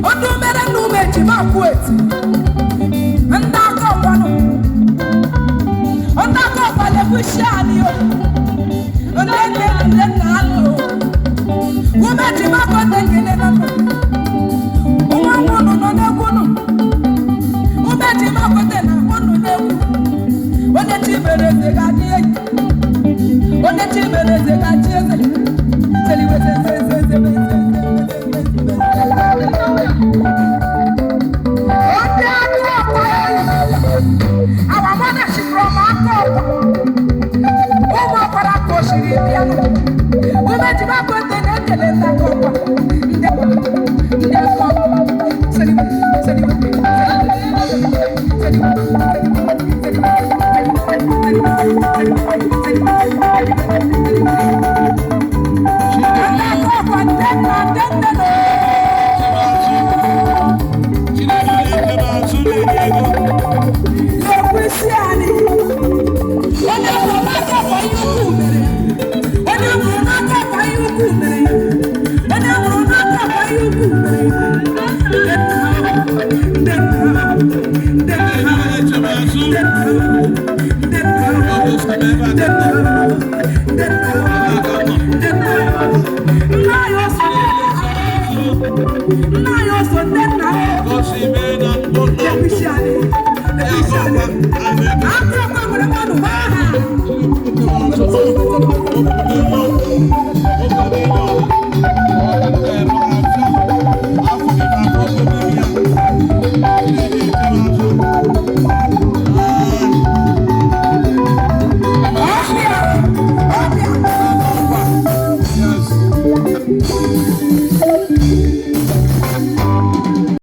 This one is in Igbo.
Odu mere nume jima kweti. Ndako kwano. Ndako kwale kushani yo. Ndenge nalo. Ume jima kwete ngene nalo. Ume munu no nekunu. Ume jima kwete na munu neku. One chibere zegadiye. One chibere zegadiye. Seliwe se. No.